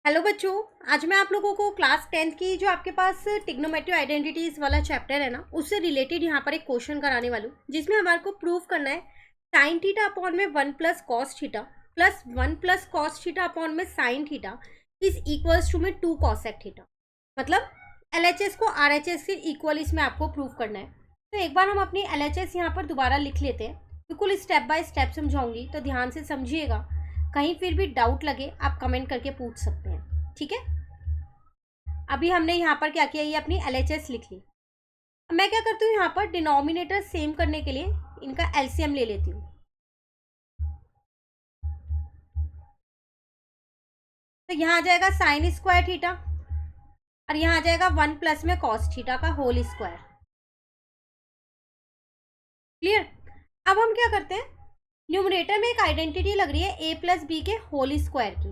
Hello बच्चों। आज मैं आप लोगों को क्लास 10th की जो आपके पास टिग्नोमेट्रिक आइडेंटिटीज वाला चैप्टर है ना, उससे रिलेटेड यहाँ पर एक क्वेश्चन कराने वाली हूँ, जिसमें हमारे को प्रूव करना है साइन थीटा अपॉन में 1 plus cos theta plus 1 plus cos theta upon में sine theta is equals to में 2 कॉसेक थीटा। मतलब LHS को RHS के इक्वल इसमें आपको प्रूव करना है। तो एक बार हम अपनी LHS यहाँ पर दोबारा लिख लेते हैं। बिल्कुल स्टेप बाय स्टेप समझाऊंगी, तो ध्यान से समझिएगा। कहीं फिर भी डाउट लगे आप कमेंट करके पूछ सकते हैं, ठीक है। अभी हमने यहाँ पर क्या किया, ये अपनी LHS लिख ली। अब मैं क्या करती हूँ, यहाँ पर डिनोमिनेटर सेम करने के लिए इनका LCM ले लेती हूँ। तो यहाँ आ जाएगा साइन स्क्वायर थीटा और यहाँ आ जाएगा 1 प्लस में कॉस थीटा का होल स्क्वायर। क्लियर। अब हम क्या करते हैं, न्यूमरेटर में एक आइडेंटिटी लग रही है a प्लस बी के होल स्क्वायर की।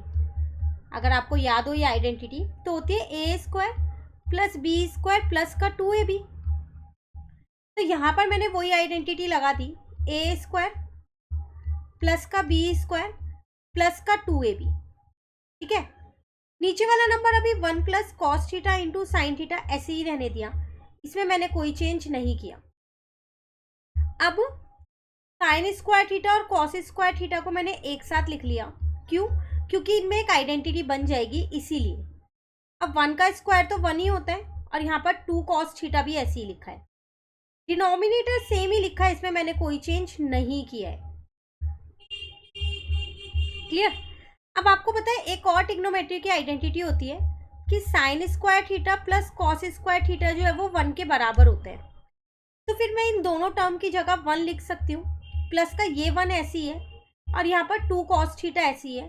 अगर आपको याद हो ये आइडेंटिटी, तो होती है a square plus b square plus का 2ab। तो यहाँ पर मैंने वही आइडेंटिटी लगा दी, ए स्क्वायर प्लस का बी स्क्वायर प्लस का 2ab। ठीक है। नीचे वाला नंबर अभी 1 plus cos theta into sine theta ऐसे ही रहने दिया, इसमें मैंने कोई चेंज नहीं किया। अब साइन स्क्वायर थीटा और कॉस स्क्वायर थीटा को मैंने एक साथ लिख लिया। क्यों? क्योंकि इनमें एक आइडेंटिटी बन जाएगी, इसीलिए। अब 1 का स्क्वायर तो 1 ही होता है और यहाँ पर 2 कॉस थीटा भी ऐसे ही लिखा है। डिनोमिनेटर सेम ही लिखा है, इसमें मैंने कोई चेंज नहीं किया है। क्लियर। अब आपको पता है एक और ट्रिग्नोमेट्री की आइडेंटिटी होती है कि sine square theta plus cos square theta जो है वो 1 के बराबर होते हैं। तो फिर मैं इन दोनों टर्म की जगह 1 लिख सकती हूँ। प्लस का ये 1 ऐसी है और यहाँ पर 2 कॉस थीटा ऐसी है।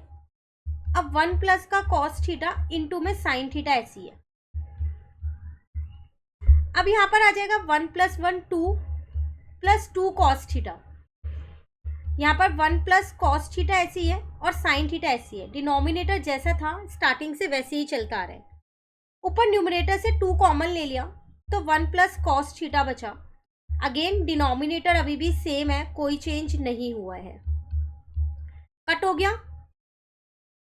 अब 1 प्लस का कॉस थीटा इंटू में साइन थीटा ऐसी है। अब यहाँ पर आ जाएगा 1 प्लस 1 2 प्लस 2 कॉस थीटा। यहाँ पर 1 प्लस कॉस थीटा ऐसी है और साइन थीटा ऐसी है। डिनोमिनेटर जैसा था स्टार्टिंग से वैसे ही चलता आ रहा है। ऊपर न्यूमरेटर से 2 कॉमन ले लिया तो 1 प्लस कॉस थीटा बचा। अगेन डिनोमिनेटर अभी भी सेम है, कोई चेंज नहीं हुआ है। कट हो गया,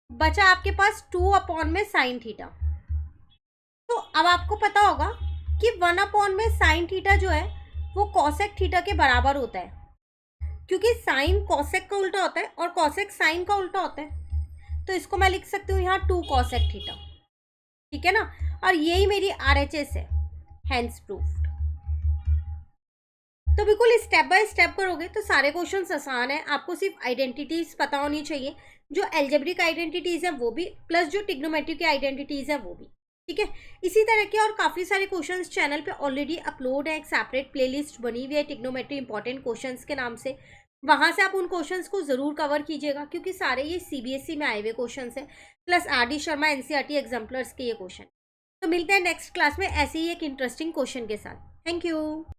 बचा आपके पास 2 अपॉन में साइन थीटा। तो अब आपको पता होगा कि 1 अपॉन में साइन थीटा जो है वो कॉसेक थीटा के बराबर होता है, क्योंकि साइन कॉसेक का उल्टा होता है और कॉसेक साइन का उल्टा होता है। तो इसको मैं लिख सकती हूँ यहाँ 2 कॉसेक थीटा। ठीक है ना। और यही मेरी RHS है, हैंस प्रूफ्ड। तो बिल्कुल स्टेप बाय स्टेप करोगे तो सारे क्वेश्चंस आसान है। आपको सिर्फ आइडेंटिटीज पता होनी चाहिए, जो एल्जेब्रिक आइडेंटिटीज है वो भी, प्लस जो ट्रिग्नोमेट्री की आइडेंटिटीज है वो भी। ठीक है। इसी तरह के और काफ़ी सारे क्वेश्चंस चैनल पे ऑलरेडी अपलोड है। एक सेपरेट प्लेलिस्ट बनी हुई है ट्रिग्नोमेट्री इंपॉर्टेंट क्वेश्चंस के नाम से। वहाँ से आप उन क्वेश्चंस को ज़रूर कवर कीजिएगा, क्योंकि सारे ये CBSE में आए हुए क्वेश्चंस हैं, plus RD Sharma NCERT exemplars के ये क्वेश्चन। तो मिलते हैं नेक्स्ट क्लास में ऐसे ही एक इंटरेस्टिंग क्वेश्चन के साथ। Thank you.